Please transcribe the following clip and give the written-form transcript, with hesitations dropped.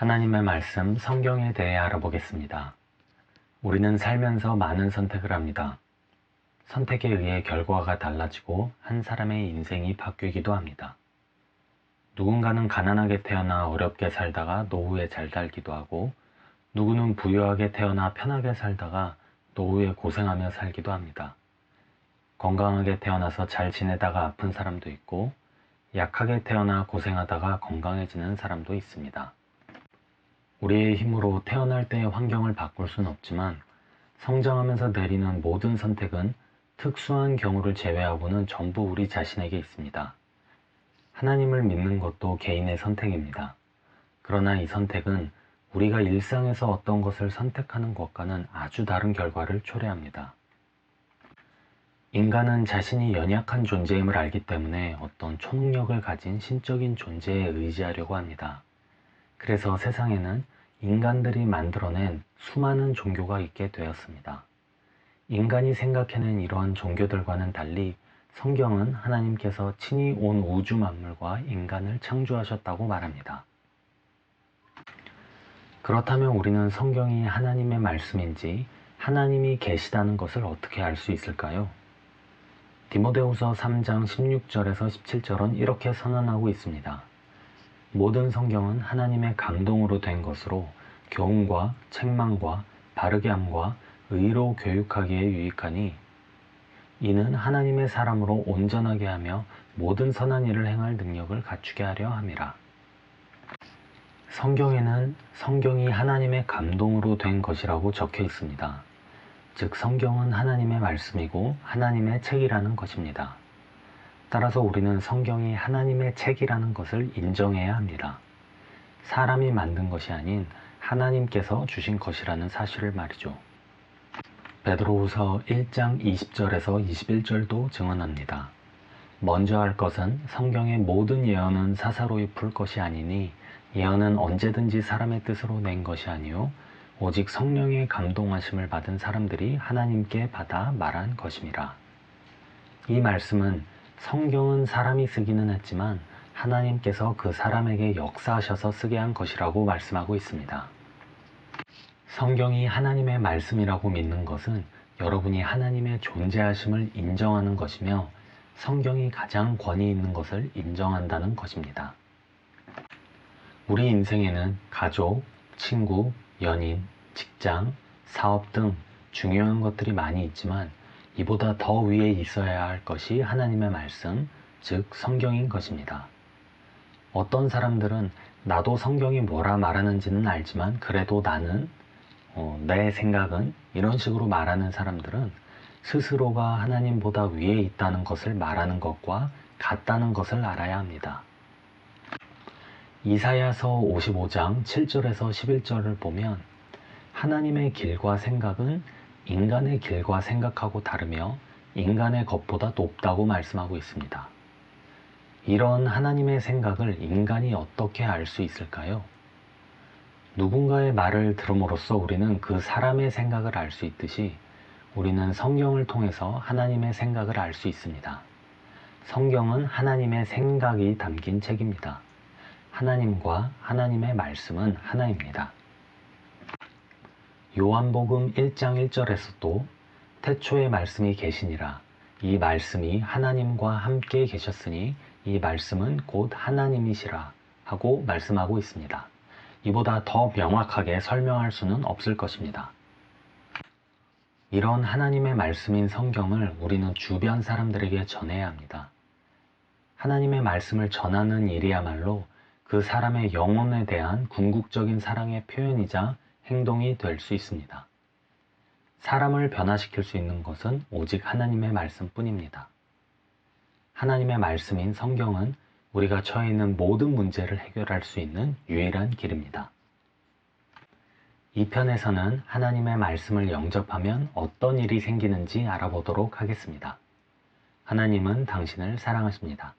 하나님의 말씀 성경에 대해 알아보겠습니다. 우리는 살면서 많은 선택을 합니다. 선택에 의해 결과가 달라지고 한 사람의 인생이 바뀌기도 합니다. 누군가는 가난하게 태어나 어렵게 살다가 노후에 잘 살기도 하고, 누구는 부유하게 태어나 편하게 살다가 노후에 고생하며 살기도 합니다. 건강하게 태어나서 잘 지내다가 아픈 사람도 있고, 약하게 태어나 고생하다가 건강해지는 사람도 있습니다. 우리의 힘으로 태어날 때의 환경을 바꿀 순 없지만, 성장하면서 내리는 모든 선택은 특수한 경우를 제외하고는 전부 우리 자신에게 있습니다. 하나님을 믿는 것도 개인의 선택입니다. 그러나 이 선택은 우리가 일상에서 어떤 것을 선택하는 것과는 아주 다른 결과를 초래합니다. 인간은 자신이 연약한 존재임을 알기 때문에 어떤 초능력을 가진 신적인 존재에 의지하려고 합니다. 그래서 세상에는 인간들이 만들어낸 수많은 종교가 있게 되었습니다. 인간이 생각해낸 이러한 종교들과는 달리 성경은 하나님께서 친히 온 우주 만물과 인간을 창조하셨다고 말합니다. 그렇다면 우리는 성경이 하나님의 말씀인지 하나님이 계시다는 것을 어떻게 알 수 있을까요? 디모데후서 3장 16절에서 17절은 이렇게 선언하고 있습니다. 모든 성경은 하나님의 감동으로 된 것으로 교훈과 책망과 바르게 함과 의로 교육하기에 유익하니 이는 하나님의 사람으로 온전하게 하며 모든 선한 일을 행할 능력을 갖추게 하려 함이라. 성경에는 성경이 하나님의 감동으로 된 것이라고 적혀 있습니다. 즉 성경은 하나님의 말씀이고 하나님의 책이라는 것입니다. 따라서 우리는 성경이 하나님의 책이라는 것을 인정해야 합니다. 사람이 만든 것이 아닌 하나님께서 주신 것이라는 사실을 말이죠. 베드로후서 1장 20절에서 21절도 증언합니다. 먼저 할 것은 성경의 모든 예언은 사사로이 풀 것이 아니니 예언은 언제든지 사람의 뜻으로 낸 것이 아니요 오직 성령의 감동하심을 받은 사람들이 하나님께 받아 말한 것임이라. 이 말씀은 성경은 사람이 쓰기는 했지만 하나님께서 그 사람에게 역사하셔서 쓰게 한 것이라고 말씀하고 있습니다. 성경이 하나님의 말씀이라고 믿는 것은 여러분이 하나님의 존재하심을 인정하는 것이며 성경이 가장 권위 있는 것을 인정한다는 것입니다. 우리 인생에는 가족, 친구, 연인, 직장, 사업 등 중요한 것들이 많이 있지만 이보다 더 위에 있어야 할 것이 하나님의 말씀, 즉 성경인 것입니다. 어떤 사람들은 나도 성경이 뭐라 말하는지는 알지만 그래도 나는 내 생각은 이런 식으로 말하는 사람들은 스스로가 하나님보다 위에 있다는 것을 말하는 것과 같다는 것을 알아야 합니다. 이사야서 55장 7절에서 11절을 보면 하나님의 길과 생각은 인간의 길과 생각하고 다르며 인간의 것보다 높다고 말씀하고 있습니다. 이런 하나님의 생각을 인간이 어떻게 알 수 있을까요? 누군가의 말을 들음으로써 우리는 그 사람의 생각을 알 수 있듯이 우리는 성경을 통해서 하나님의 생각을 알 수 있습니다. 성경은 하나님의 생각이 담긴 책입니다. 하나님과 하나님의 말씀은 하나입니다. 요한복음 1장 1절에서도 태초에 말씀이 계시니라. 이 말씀이 하나님과 함께 계셨으니 이 말씀은 곧 하나님이시라 하고 말씀하고 있습니다. 이보다 더 명확하게 설명할 수는 없을 것입니다. 이런 하나님의 말씀인 성경을 우리는 주변 사람들에게 전해야 합니다. 하나님의 말씀을 전하는 일이야말로 그 사람의 영혼에 대한 궁극적인 사랑의 표현이자 행동이 될 수 있습니다. 사람을 변화시킬 수 있는 것은 오직 하나님의 말씀뿐입니다. 하나님의 말씀인 성경은 우리가 처해 있는 모든 문제를 해결할 수 있는 유일한 길입니다. 이 편에서는 하나님의 말씀을 영접하면 어떤 일이 생기는지 알아보도록 하겠습니다. 하나님은 당신을 사랑하십니다.